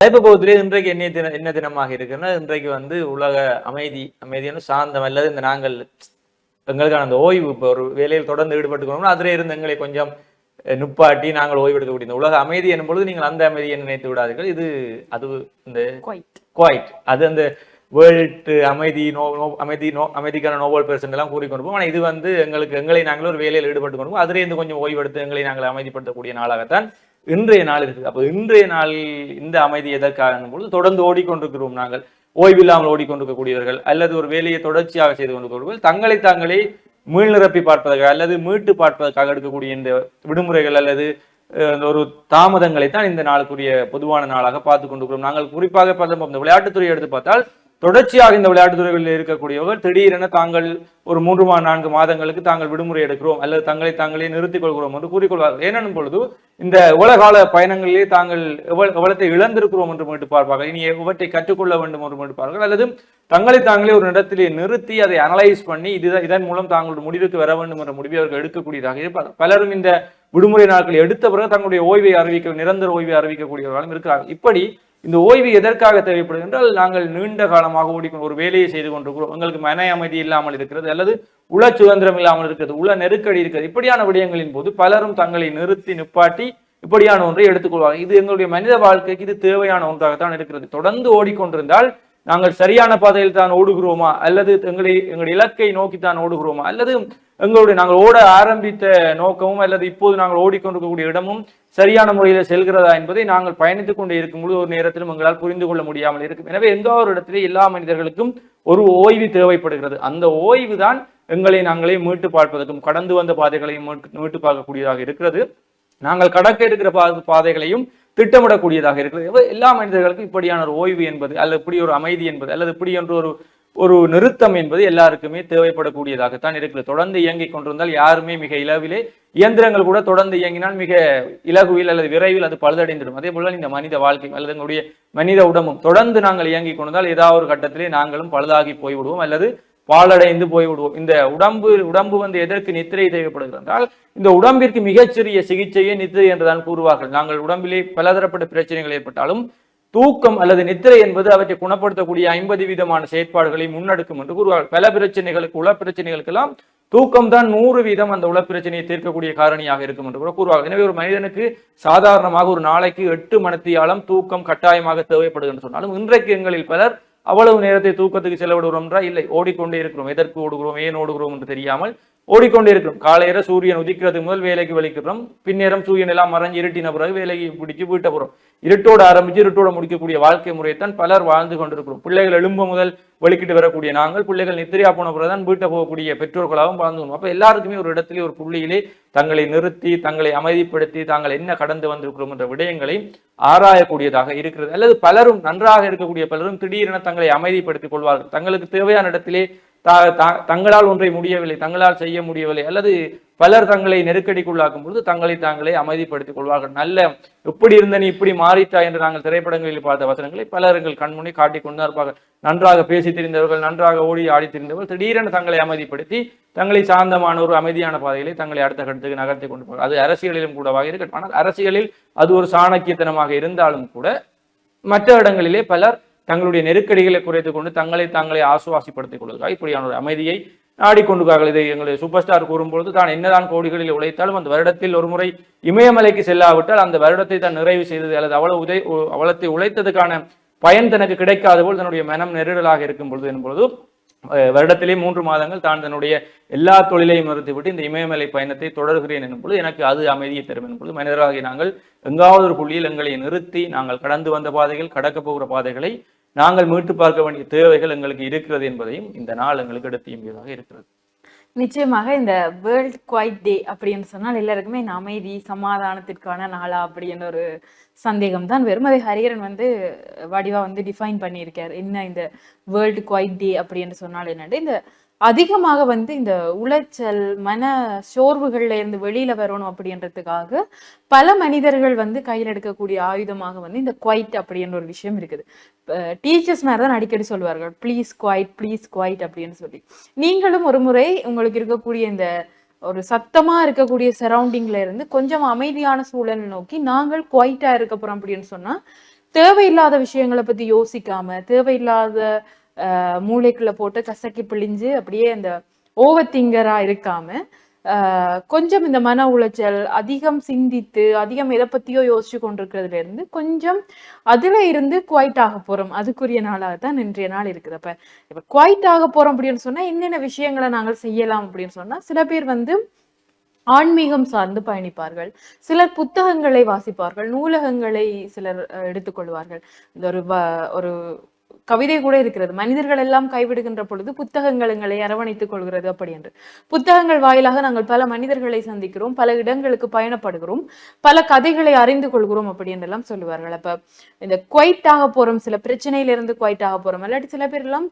தலைப்பு பகுதியிலே இன்றைக்கு என்ன தினமாக இருக்குன்னா, இன்றைக்கு வந்து உலக அமைதியான சாந்தம் அல்லது இந்த நாங்கள் எங்களுக்கான அந்த ஓய்வு, இப்போ ஒரு வேலையில் தொடர்ந்து ஈடுபட்டுக்கணும்னா அதிலே இருந்து எங்களை கொஞ்சம் நுப்பாட்டி நாங்கள் ஓய்வு எடுக்கக்கூடிய இந்த உலக அமைதி என்னும் பொழுது நீங்கள் அந்த அமைதியை நினைத்து விடாதீர்கள். இது அது இந்த குவைட் அது அந்த வேர்ல்டு அமைதிக்கான நோபல் பரிசு எல்லாம் கூறிக்கொண்டிருப்போம். ஆனால் இது வந்து எங்களை நாங்கள் ஒரு வேலையில் ஈடுபட்டு கொண்டு அதிலே இருந்து கொஞ்சம் ஓய்வெடுத்து எங்களை நாங்கள் அமைதிப்படுத்தக்கூடிய நாளாகத்தான் இன்றைய நாள் இருக்குது. அப்போ இன்றைய நாளில் இந்த அமைதி எதற்காக பொழுது தொடர்ந்து ஓடிக்கொண்டிருக்கிறோம். நாங்கள் ஓய்வில்லாமல் ஓடிக்கொண்டிருக்கக்கூடியவர்கள் அல்லது ஒரு வேலையை தொடர்ச்சியாக செய்து கொண்டிருக்கிறவர்கள் தங்களை தாங்களே மீள் நிரப்பி பார்ப்பதற்காக அல்லது மீட்டு பார்ப்பதற்காக எடுக்கக்கூடிய இந்த விடுமுறைகள் அல்லது ஒரு தாமதங்களை தான் இந்த நாளுக்குரிய பொதுவான நாளாக பார்த்து கொண்டிருக்கிறோம். நாங்கள் குறிப்பாக இந்த விளையாட்டுத்துறையை எடுத்து பார்த்தால் தொடர்ச்சியாக இந்த விளையாட்டுத் துறைகளில் இருக்கக்கூடியவர்கள் திடீரென தாங்கள் ஒரு 3-4 மாதங்களுக்கு தாங்கள் விடுமுறை எடுக்கிறோம் அல்லது தங்களை தாங்களே நிறுத்திக் கொள்கிறோம் என்று கூறிக்கொள்வார்கள். ஏனெனும் பொழுது இந்த உலகால பயணங்களிலே தாங்கள் எவ்வளத்தை இழந்திருக்கிறோம் என்று மீட்டு பார்ப்பார்கள், இனி எவற்றை கற்றுக்கொள்ள வேண்டும் என்று மீட்டு பார்ப்பார்கள், அல்லது தங்களை தாங்களே ஒரு இடத்திலே நிறுத்தி அதை அனலைஸ் பண்ணி இதன் மூலம் தாங்களுடைய முடிவுக்கு வர வேண்டும் என்ற முடிவை அவர்கள் எடுக்கக்கூடியதாக இருப்பார்கள். பலரும் இந்த விடுமுறை நாட்கள் எடுத்த பிறகு தங்களுடைய ஓய்வை நிரந்தர ஓய்வை அறிவிக்கக்கூடியவர்களும் இருக்கிறார்கள். இப்படி இந்த ஓய்வு எதற்காக தேவைப்படுது என்றால், நாங்கள் நீண்ட காலமாக ஒரு வேலையை செய்து கொண்டிருக்கிறோம், எங்களுக்கு மன அமைதி இல்லாமல் இருக்கிறது அல்லது உள சுதந்திரம் இல்லாமல் இருக்கிறது, உள நெருக்கடி இருக்கிறது. இப்படியான விடயங்களின் போது பலரும் தங்களை நிப்பாட்டி இப்படியான ஒன்றை எடுத்துக்கொள்வாங்க. இது எங்களுடைய மனித வாழ்க்கைக்கு இது தேவையான ஒன்றாகத்தான் இருக்கிறது. தொடர்ந்து ஓடிக்கொண்டிருந்தால் நாங்கள் சரியான பாதையில் தான் ஓடுகிறோமா அல்லது எங்களுடைய இலக்கை நோக்கி தான் ஓடுகிறோமா அல்லது நாங்கள் ஓட ஆரம்பித்த நோக்கமும் அல்லது இப்போது நாங்கள் ஓடிக்கொண்டிருக்கக்கூடிய இடமும் சரியான முறையில் செல்கிறதா என்பதை நாங்கள் பயணித்துக் கொண்டே இருக்கும்போது ஒரு நேரத்திலும் எங்களால் புரிந்து கொள்ள முடியாமல் இருக்கும். எனவே எந்த ஒரு இடத்திலே எல்லா மனிதர்களுக்கும் ஒரு ஓய்வு தேவைப்படுகிறது. அந்த ஓய்வு தான் எங்களை நாங்களே மீட்டு பார்ப்பதற்கும் கடந்து வந்த பாதைகளையும் மீட்டு பார்க்கக்கூடியதாக இருக்கிறது. நாங்கள் கடக்க இருக்கிற பாதைகளையும் திட்டமிடக்கூடியதாக இருக்கிறது. எல்லா மனிதர்களுக்கும் இப்படியான ஒரு ஓய்வு என்பது அல்லது இப்படி ஒரு அமைதி என்பது அல்லது இப்படி என்று ஒரு நிறுத்தம் என்பது எல்லாருக்குமே தேவைப்படக்கூடியதாகத்தான் இருக்கிறது. தொடர்ந்து இயங்கிக் கொண்டிருந்தால் யாருமே மிக இலவிலே, இயந்திரங்கள் கூட தொடர்ந்து இயங்கினால் மிக இலகுவில் அல்லது விரைவில் அது பழுதடைந்துடும். அதே போல இந்த மனித வாழ்க்கை அல்லது எங்களுடைய மனித உடம்பும் தொடர்ந்து நாங்கள் இயங்கிக் கொண்டிருந்தால் ஏதாவது ஒரு கட்டத்திலே நாங்களும் பழுதாகி போய்விடுவோம் அல்லது பாலடைந்து போய்விடுவோம். இந்த உடம்பு வந்து எதற்கு நித்திரை தேவைப்படுகிறது என்றால், இந்த உடம்பிற்கு மிகச்சிறிய சிகிச்சையே நித்திரை என்றுதான் கூறுவார்கள். நாங்கள் உடம்பிலே பலதரப்பட்ட பிரச்சனைகள் ஏற்பட்டாலும் தூக்கம் அல்லது நித்திரை என்பது அவற்றை குணப்படுத்தக்கூடிய 50 விதமான செயற்பாடுகளை முன்னெடுக்கும் என்று கூறுவார்கள். பல பிரச்சனைகளுக்கு, உள பிரச்சனைகளுக்கெல்லாம் தூக்கம் தான் 100% அந்த உள பிரச்சனையை தீர்க்கக்கூடிய காரணியாக இருக்கும் என்று கூட கூறுவார்கள். எனவே ஒரு மனிதனுக்கு சாதாரணமாக ஒரு நாளைக்கு 8 மணித்தியாலம் தூக்கம் கட்டாயமாக தேவைப்படுது என்று சொன்னாலும், இன்றைக்கு எங்களில் பலர் அவ்வளவு நேரத்தை தூக்கத்துக்கு செலவிடுகிறோம் என்றால் இல்லை, ஓடிக்கொண்டே இருக்கிறோம். எதற்கு ஓடுகிறோம், ஏன் ஓடுகிறோம் என்று தெரியாமல் ஓடிக்கொண்டே இருக்கிறோம். காலையில சூரியன் உதிக்கிறது முதல் வேலைக்கு வலிக்கிறோம், பின்னேரம் சூரியன் எல்லாம் மறைஞ்சு இருட்டின பிறகு வேலைக்கு பிடிச்சு வீட்டை போறோம். இருட்டோடு ஆரம்பிச்சு இருட்டோட முடிக்கக்கூடிய வாழ்க்கை முறையைத்தான் பலர் வாழ்ந்து கொண்டிருக்கிறோம். பிள்ளைகள் எழும்ப முதல் வலிக்கிட்டு வரக்கூடிய நாங்கள், பிள்ளைகள் நித்திரையா போன பிறகுதான் வீட்டை போகக்கூடிய பெற்றோர்களாகவும் வாழ்ந்து. அப்ப எல்லாருக்குமே ஒரு இடத்திலே ஒரு புள்ளியிலே தங்களை நிறுத்தி தங்களை அமைதிப்படுத்தி தாங்கள் என்ன கடந்து வந்திருக்கிறோம் என்ற விடயங்களை ஆராயக்கூடியதாக இருக்கிறது. அல்லது பலரும் நன்றாக இருக்கக்கூடிய பலரும் திடீரென தங்களை அமைதிப்படுத்திக் கொள்வார்கள். தங்களுக்கு தேவையான இடத்திலே தங்களால் ஒன்றை முடியவில்லை, தங்களால் செய்ய முடியவில்லை, அல்லது பலர் தங்களை நெருக்கடிக்குள்ளாக்கும் பொழுது தங்களை தாங்களே அமைதிப்படுத்திக் கொள்வார்கள். நல்ல எப்படி இருந்த நீ இப்படி மாறிட்டா என்று நாங்கள் திரைப்படங்களில் பார்த்த வசனங்களை பலர்கள் கண்முன்னே காட்டிக் கொண்டு இருப்பார்கள். நன்றாக பேசி தெரிந்தவர்கள், நன்றாக ஓடி ஆடி தெரிந்தவர்கள் திடீரென தங்களை அமைதிப்படுத்தி தங்களை சாந்தமான ஒரு அமைதியான பாதைகளை தங்களை அடுத்த கட்டத்துக்கு நகர்த்தி கொண்டு போவார்கள். அது அரசியலிலும் கூடவாக இருக்கட்டும். ஆனால் அரசியலில் அது ஒரு சாணக்கியத்தனமாக இருந்தாலும் கூட மற்ற இடங்களிலே பலர் தங்களுடைய நெருக்கடிகளை குறைத்துக் கொண்டு தங்களை தாங்களே ஆசுவாசிப்படுத்திக் கொள்வதற்காக இப்படியான ஒரு அமைதியை நாடிக்கொண்டிருக்கார்கள். இதை எங்களுடைய சூப்பர் ஸ்டார் கூறும்பொழுது, தான் என்னதான் கோடிகளில் உழைத்தாலும் அந்த வருடத்தில் ஒரு முறை இமயமலைக்கு செல்லாவிட்டால் அந்த வருடத்தை தான் நிறைவு செய்தது அல்லது அவ்வளத்தை உழைத்ததுக்கான பயன் தனக்கு கிடைக்காத போல் தன்னுடைய மனம் நெருடலாக இருக்கும் பொழுது என்பது வருடத்திலே 3 மாதங்கள் தான் தன்னுடைய எல்லா தொழிலையும் நிறுத்திவிட்டு இந்த இமயமலை பயணத்தை தொடர்கிறேன் என்னும் பொழுது எனக்கு அது அமைதியை தரும் என்னும் பொழுது மனிதராகி நாங்கள் எங்காவது ஒரு புள்ளியில் எங்களை நிறுத்தி நாங்கள் கடந்து வந்த பாதைகள், கடக்க போகிற பாதைகளை நாங்கள் மீட்டு பார்க்க வேண்டிய தேவைகள் எங்களுக்கு இருக்கிறது என்பதையும் இந்த நாள் எங்களுக்கு எடுத்தியதாக இருக்கிறது. நிச்சயமாக இந்த வேர்ல்ட் குவைட் டே அப்படின்னு சொன்னால் எல்லாருக்குமே இந்த அமைதி சமாதானத்திற்கான நாளா அப்படின்னு ஒரு சந்தேகம் தான் வரும். அதை ஹரிஹரன் வடிவா டிஃபைன் பண்ணியிருக்காரு. என்ன இந்த வேர்ல்டு குவைட் டே அப்படின்னு சொன்னால் என்னட்டு, இந்த அதிகமாக இந்த உளைச்சல் மன சோர்வுகள்ல இருந்து வெளியில வரணும் அப்படின்றதுக்காக பல மனிதர்கள் கையில் எடுக்கக்கூடிய ஆயுதமாக இந்த குவைட் அப்படின்ற ஒரு விஷயம் இருக்குது. டீச்சர்ஸ் மாதிரி தான் அடிக்கடி சொல்வார்கள், ப்ளீஸ் குவைட் அப்படின்னு சொல்லி. நீங்களும் ஒரு முறை உங்களுக்கு இருக்கக்கூடிய இந்த ஒரு சத்தமா இருக்கக்கூடிய சரௌண்டிங்ல இருந்து கொஞ்சம் அமைதியான சூழல் நோக்கி நாங்கள் குவைட்டா இருக்க போறோம் அப்படின்னு சொன்னா தேவையில்லாத விஷயங்களை பத்தி யோசிக்காம, தேவையில்லாத மூளைக்குள்ள போட்டு கசக்கி பிழிஞ்சு அப்படியே அந்த ஓவர் திங்கரா இருக்காம, கொஞ்சம் இந்த மன உளைச்சல், அதிகம் சிந்தித்து, அதிகம் எதை பத்தியோ யோசிச்சு கொண்டிருக்கிறதுல இருந்து கொஞ்சம் அதுல இருந்து குவைட் ஆக போறோம். அதுக்குரிய நாளாகத்தான் இன்றைய நாள் இருக்குது. இப்ப குவைட் ஆக போறோம் அப்படின்னு சொன்னா என்னென்ன விஷயங்களை நாங்கள் செய்யலாம் அப்படின்னு சொன்னா, சில பேர் வந்து ஆன்மீகம் சார்ந்து பயணிப்பார்கள், சிலர் புத்தகங்களை வாசிப்பார்கள், நூலகங்களை சிலர் எடுத்துக்கொள்வார்கள். இந்த ஒரு கவிதை கூட இருக்கிறது, மனிதர்கள் எல்லாம் கைவிடுகின்ற பொழுது புத்தகங்களை அரவணைத்துக் கொள்கிறது அப்படி என்று. புத்தகங்கள் வாயிலாக நாங்கள் பல மனிதர்களை சந்திக்கிறோம், பல இடங்களுக்கு பயணப்படுகிறோம், பல கதைகளை அறிந்து கொள்கிறோம் அப்படி என்றெல்லாம் சொல்லுவார்கள். அப்ப இந்த குவைட் ஆக போறோம், சில பிரச்சனையில இருந்து குவைட் ஆக போறோம், இல்லாட்டி சில பேர் எல்லாம்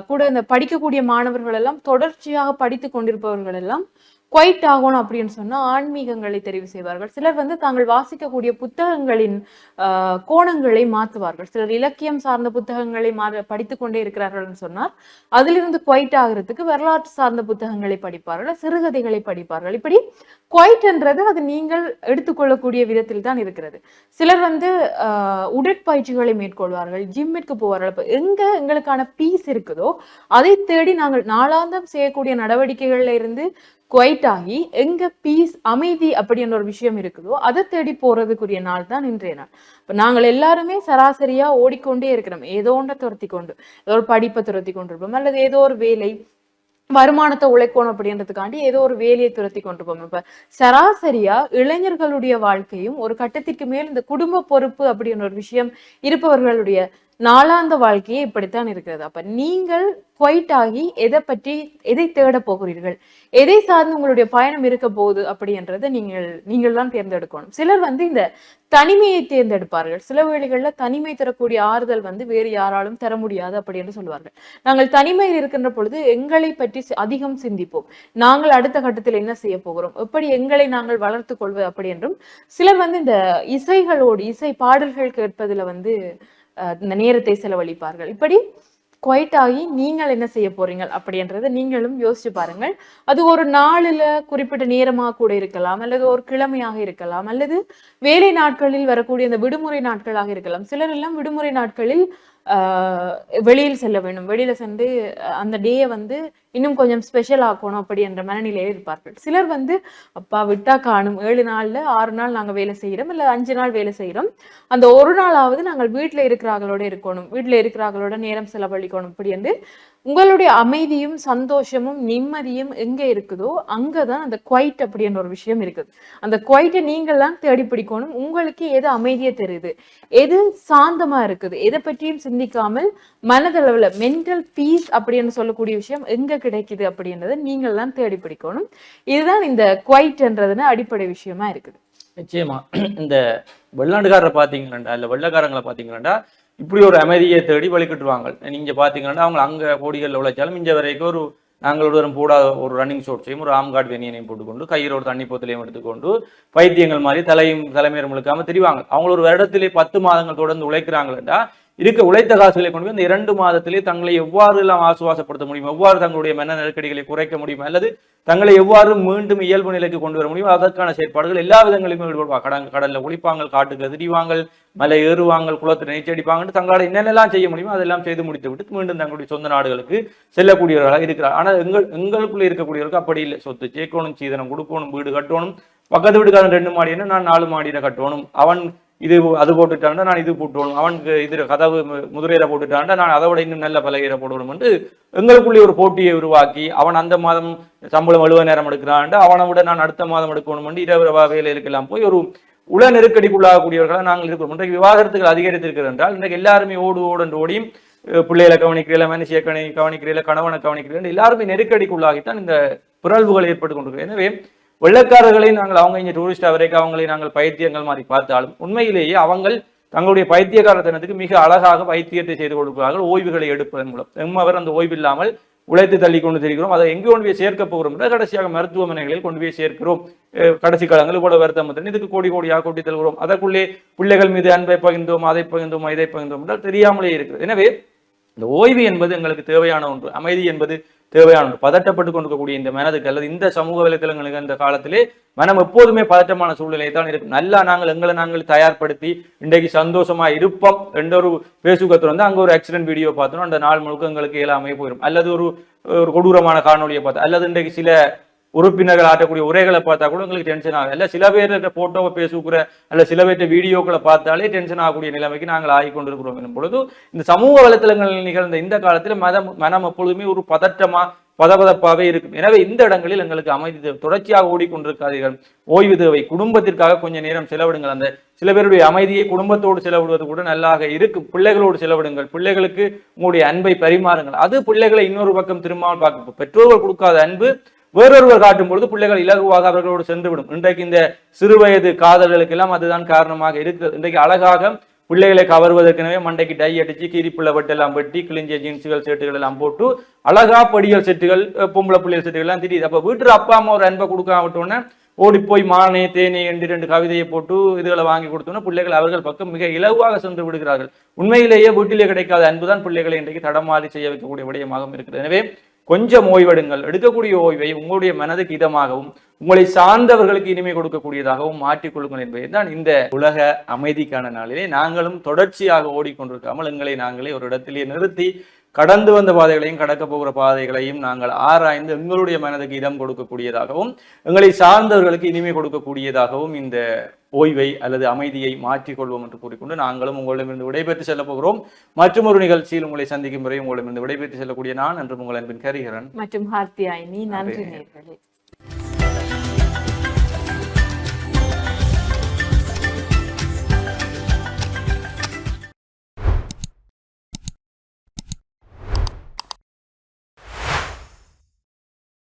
கூட இந்த படிக்கக்கூடிய மாணவர்கள் எல்லாம் தொடர்ச்சியாக படித்துக் கொண்டிருப்பவர்கள் எல்லாம் குவைட் ஆகணும் அப்படின்னு சொன்னா ஆன்மீகங்களை தெரிவு செய்வார்கள். சிலர் வந்து தாங்கள் வாசிக்கக்கூடிய புத்தகங்களின் கோணங்களை மாற்றுவார்கள். சிலர் இலக்கியம் சார்ந்த புத்தகங்களை படித்துக் கொண்டே இருக்கிறார்கள் சொன்னால் அதிலிருந்து குவைட் ஆகிறதுக்கு வரலாற்று சார்ந்த புத்தகங்களை படிப்பார்கள், சிறுகதைகளை படிப்பார்கள். இப்படி குவைட் என்றது அது நீங்கள் எடுத்துக்கொள்ளக்கூடிய விதத்தில் தான் இருக்கிறது. சிலர் வந்து உடற்பயிற்சிகளை மேற்கொள்வார்கள், ஜிம்மிற்கு போவார்கள். அப்ப எங்களுக்கான பீஸ் இருக்குதோ அதை தேடி நாங்கள் நாளாந்தம் செய்யக்கூடிய நடவடிக்கைகள்ல இருந்து குவைட் ஆகி எங்க பீஸ் அமைதி அப்படின்ற ஒரு விஷயம் இருக்குதோ அதை தேடி போறதுக்குரிய நாள் தான் இன்றைய நாள். இப்ப நாங்கள் எல்லாருமே சராசரியா ஓடிக்கொண்டே இருக்கிறோம், ஏதோ ஒன்றை துரத்தி கொண்டு, ஏதோ ஒரு படிப்பை துரத்தி கொண்டிருப்போம், அல்லது ஏதோ ஒரு வேலை வருமானத்தை உழைக்கணும் அப்படின்றதுக்காண்டி ஏதோ ஒரு வேலையை துரத்தி கொண்டிருப்போம். இப்ப சராசரியா இளைஞர்களுடைய வாழ்க்கையும் ஒரு கட்டத்திற்கு மேல் இந்த குடும்ப பொறுப்பு அப்படின்ற ஒரு விஷயம் இருப்பவர்களுடைய நாளாந்த வாழ்க்கையே இப்படித்தான் இருக்கிறது. அப்ப நீங்கள் குவைட் ஆகி எதை தேட போகிறீர்கள், எதை சார்ந்து உங்களுடைய பயணம் இருக்க போகுது அப்படின்றத நீங்கள் தான் தேர்ந்தெடுக்கணும். சிலர் வந்து இந்த தனிமையை தேர்ந்தெடுப்பார்கள். சில வேளைகள்ல தனிமை தரக்கூடிய ஆறுதல் வந்து வேறு யாராலும் தர முடியாது அப்படி என்று சொல்வார்கள். நாங்கள் தனிமையில் இருக்கின்ற பொழுது எங்களை பற்றி அதிகம் சிந்திப்போம், நாங்கள் அடுத்த கட்டத்தில் என்ன செய்ய போகிறோம், எப்படி எங்களை நாங்கள் வளர்த்து கொள்வது அப்படி என்றும். சிலர் வந்து இந்த இசை பாடல்கள் கேட்பதுல வந்து இந்த நேரத்தை செலவழிப்பார்கள். இப்படி குவைட் ஆகி நீங்கள் என்ன செய்ய போறீங்க அப்படின்றத நீங்களும் யோசிச்சு பாருங்கள். அது ஒரு நாளில குறிப்பிட்ட நேரமாக கூட இருக்கலாம், அல்லது ஒரு கிழமையாக இருக்கலாம், அல்லது வேலை நாட்களில் வரக்கூடிய இந்த விடுமுறை நாட்களாக இருக்கலாம். சிலர் எல்லாம் விடுமுறை நாட்களில் வெளியில் செல்ல வேண்டும், வெளியில சென்று அந்த டேயை வந்து இன்னும் கொஞ்சம் ஸ்பெஷல் ஆக்கணும் அப்படி என்ற மனநிலையில் இருப்பார்கள். சிலர் வந்து அப்பா விட்டா காணும், 7 நாள்ல 6 நாள் நாங்க வேலை செய்யறோம், இல்ல 5 நாள் வேலை செய்யறோம், அந்த ஒரு நாளாவது நாங்கள் வீட்டுல இருக்கிறார்களோட இருக்கணும், வீட்டுல இருக்கிறார்களோட நேரம் செலவழிக்கணும் அப்படி என்று உங்களுடைய அமைதியும் சந்தோஷமும் நிம்மதியும் எங்க இருக்குதோ அங்கதான் அந்த குவைட் அப்படின்ற ஒரு விஷயம் இருக்குது. அந்த குவைட்டை நீங்கள் தான் தேடி பிடிக்கணும். உங்களுக்கு எது அமைதியை தெரியுது, எது சாந்தமா இருக்குது, எதை பற்றியும் சிந்திக்காமல் மனதளவுல மென்டல் பீஸ் அப்படின்னு சொல்லக்கூடிய விஷயம் எங்க கிடைக்குது அப்படின்றத நீங்கள் தான் தேடி பிடிக்கணும். இதுதான் இந்த குவைட்ன்றதுன்னு அடிப்படை விஷயமா இருக்குது. நிச்சயமா இந்த வெளிநாட்டுக்காரரை பாத்தீங்கன்னா இல்ல வெள்ளக்காரங்களை பாத்தீங்கன்னா இப்படி ஒரு அமைதியை தேடி வழிகட்டுவாங்க. நீங்க பாத்தீங்கன்னா அவங்க அங்க கோடிகள் உழைச்சாலும் இங்க வரைக்கும் நாங்கள் ஒரு போடாத ஒரு ரன்னிங் ஷோட்ஸையும் ஒரு ஆம்கார்ட் வெனியனையும் போட்டுக்கொண்டு கையில் ஒரு தண்ணி போத்தலையும் எடுத்துக்கொண்டு பைத்தியங்கள் மாதிரி தலைமையர் முழுக்காம தெரிவாங்க. அவங்க ஒரு வருடத்திலே 10 மாதங்கள் தொடர்ந்து உழைக்கிறாங்களா உழைத்த காசுகளை கொண்டு போய் இந்த 2 மாதத்திலே தங்களை எவ்வாறு எல்லாம் ஆசுவாசப்படுத்த முடியும், எவ்வாறு தங்களுடைய மன நெருக்கடிகளை குறைக்க முடியும், அல்லது தங்களை எவ்வாறு மீண்டும் இயல்பு நிலைக்கு கொண்டு வர முடியும், அதற்கான செயற்பாடுகள் எல்லா விதங்களிலுமே ஈடுபடுவாங்க. கடல்ல குளிப்பாங்க, காட்டுக்கு எதிரிவாங்க, மலை ஏறுவாங்க, குளத்தை நீச்சடிப்பாங்கன்னு தங்களால் என்னென்னலாம் செய்ய முடியுமோ அதெல்லாம் செய்து முடித்து விட்டு மீண்டும் தங்களுடைய சொந்த நாடுகளுக்கு செல்லக்கூடியவர்களாக இருக்கிறார். ஆனால் எங்களுக்குள்ள இருக்கக்கூடியவருக்கு அப்படி இல்லை. சொத்து சேர்க்கணும், சீதனம் கொடுக்கணும், வீடு கட்டணும், பக்கத்து வீட்டுக்காரன் 2 மாடி என்ன நான் 4 மாடியில கட்டணும், அவன் அது போட்டுட்டான்டா நான் இது போட்டுவோம், அவனுக்கு இது கதவு முதிரையில போட்டுட்டான்டா நான் அதை விட இன்னும் நல்ல பலகையில போடணும் என்று எங்களுக்குள்ளே ஒரு போட்டியை உருவாக்கி அவன் அந்த மாதம் சம்பளம் 70 நேரம் எடுக்கிறான்டா அவனை விட நான் அடுத்த மாதம் எடுக்கணும் என்று இரவு வேலைகளுக்கெல்லாம் போய் ஒரு உள நெருக்கடிக்குள்ளாகக்கூடியவர்களாக நாங்கள் இருக்கிறோம். இன்றைக்கு விவாகரத்துகள் அதிகரித்திருக்கிறது என்றால் இன்றைக்கு எல்லாருமே ஓடியும் பிள்ளைகளை கவனிக்கிறீங்களா, மனுஷியை கவனிக்கிறீங்களா, கணவனை கவனிக்கிறீர்கள், எல்லாருமே நெருக்கடிக்குள்ளாகித்தான் இந்த பிறழ்வுகள் ஏற்பட்டு கொண்டிருக்கிறது. எனவே வெள்ளக்காரர்களை நாங்கள் அவங்க இங்கே டூரிஸ்ட் வரைக்கும் அவங்களை நாங்கள் பைத்தியங்கள் மாதிரி பார்த்தாலும் உண்மையிலேயே அவங்க தங்களுடைய பைத்தியகாரத்தனத்துக்கு மிக அழகாக பைத்தியத்தை செய்து கொடுக்கிறார்கள் ஓய்வுகளை எடுப்பதன் மூலம். அவர் அந்த ஓய்வு இல்லாமல் உழைத்து தள்ளி கொண்டு தெரிகிறோம். அதை எங்கே கொண்டு போய் சேர்க்க போகிறோம், கடைசியாக மருத்துவமனைகளில் கொண்டு போய் சேர்க்கிறோம். கடைசி காலங்கள் கூட வருத்தம் இதுக்கு கோடியாக கொட்டி தருகிறோம். அதற்குள்ளே பிள்ளைகள் மீது அன்பை பகிர்ந்தோம், அதை பகிர்ந்தோம், இதை பகிர்ந்தோம் என்றால் தெரியாமலே இருக்கிறது. எனவே இந்த ஓய்வு என்பது எங்களுக்கு தேவையான ஒன்று, அமைதி என்பது தேவையான பதட்டப்பட்டு கொண்டிருக்கக்கூடிய இந்த மனதுக்கு அல்லது இந்த சமூக வலைத்தளங்களுக்கு இந்த காலத்திலே மனம் எப்போதுமே பதட்டமான சூழ்நிலை தான் இருக்கும். நல்லா நாங்கள் எங்களை நாங்கள் தயார்படுத்தி இன்றைக்கு சந்தோஷமா இருப்போம் என்ற ஒரு பேசுகத்தில் வந்து அங்க ஒரு ஆக்சிடென்ட் வீடியோ பார்த்தோம், அந்த நாள் முழுக்க எங்களுக்கு இயலாமையே போயிடும். அல்லது ஒரு கொடூரமான காணொலியை பார்த்தோம், அல்லது இன்றைக்கு சில உறுப்பினர்கள் ஆட்டக்கூடிய உரைகளை பார்த்தா கூட உங்களுக்கு டென்ஷன் ஆகும். இல்ல சில பேர் போட்டோவை பேசுகிற அல்ல சில பேர்ட்ட வீடியோக்களை பார்த்தாலே டென்ஷன் ஆகக்கூடிய நிலைமைக்கு நாங்கள் ஆகிக்கொண்டிருக்கிறோம் எனும் பொழுது இந்த சமூக வலைத்தளங்களில் நிகழ்ந்த இந்த காலத்தில் மனம் எப்பொழுதுமே ஒரு பதற்றமா பதபதப்பாவே இருக்கும். எனவே இந்த இடங்களில் எங்களுக்கு அமைதி தேவை. தொடர்ச்சியாக ஓடிக்கொண்டிருக்காதீர்கள், ஓய்வு தேவை. குடும்பத்திற்காக கொஞ்சம் நேரம் செலவிடுங்கள். அந்த சில பேருடைய அமைதியை குடும்பத்தோடு செலவிடுவது கூட நல்லாக இருக்கும். பிள்ளைகளோடு செலவிடுங்கள், பிள்ளைகளுக்கு உங்களுடைய அன்பை பரிமாறுங்கள். அது பிள்ளைகளை இன்னொரு பக்கம் திரும்பாமல் பார்க்க, பெற்றோர்கள் கொடுக்காத அன்பு வேறொருவர் காட்டும் பொழுது பிள்ளைகள் இலகுவாக அவர்களோடு சென்றுவிடும். இன்றைக்கு இந்த சிறு வயது காதல்களுக்கு எல்லாம் அதுதான் காரணமாக இருக்கிறது. இன்றைக்கு அழகாக பிள்ளைகளை கவர்வதற்கெனவே மண்டைக்கு டை அடிச்சு கீரிப்புள்ள வெட்டெல்லாம் வெட்டி கிழிஞ்ச ஜீன்ஸுகள் செட்டுகள் எல்லாம் போட்டு அழகா படியல் செட்டுகள் பொம்பளை பிள்ளைகள் செட்டுகள் எல்லாம் தெரியுது. அப்ப வீட்டு அப்பா அம்மா ஒரு அன்பை கொடுக்காம விட்டோன்னே ஓடி போய் மானே தேனே என்று 2 கவிதையை போட்டு இதுகளை வாங்கி கொடுத்தோன்னா பிள்ளைகள் அவர்கள் பக்கம் மிக இலகுவாக சென்று விடுகிறார்கள். உண்மையிலேயே வீட்டிலே கிடைக்காத அன்புதான் பிள்ளைகளை இன்றைக்கு தடமாறி செய்ய வைக்கக்கூடிய விடயமாகவும் இருக்கிறது. எனவே கொஞ்சம் ஓய்வெடுங்கள். எடுக்கக்கூடிய ஓய்வை உங்களுடைய மனதுக்கு இதமாகவும் உங்களை சார்ந்தவர்களுக்கு இனிமை கொடுக்கக்கூடியதாகவும் மாற்றிக்கொள்ளுங்கள் என்பதுதான் இந்த உலக அமைதிக்கான நாளிலே நாங்களும் தொடர்ச்சியாக ஓடிக்கொண்டிருக்காமல் எங்களை நாங்களே ஒரு இடத்திலே நிறுத்தி கடந்து வந்த பாதைகளையும் கடக்க போகிற பாதைகளையும் நாங்கள் ஆராய்ந்து எங்களுடைய மனதுக்கு இடம் கொடுக்கக்கூடியதாகவும் எங்களை சார்ந்தவர்களுக்கு இனிமை கொடுக்கக்கூடியதாகவும் இந்த ஓய்வை அல்லது அமைதியை மாற்றிக்கொள்வோம் என்று கூறிக்கொண்டு நாங்களும் உங்களிடமிருந்து விடைபெற்று செல்ல போகிறோம். மற்றும் ஒரு நிகழ்ச்சியில் உங்களை சந்திக்கும் வரை உங்களிடமிருந்து விடைபெற்று செல்லக்கூடிய நான் என்று உங்கள் அன்பின் ஹரிஹரன் மற்றும் ஹார்த்தியாயினி. நன்றி நேயர்களே.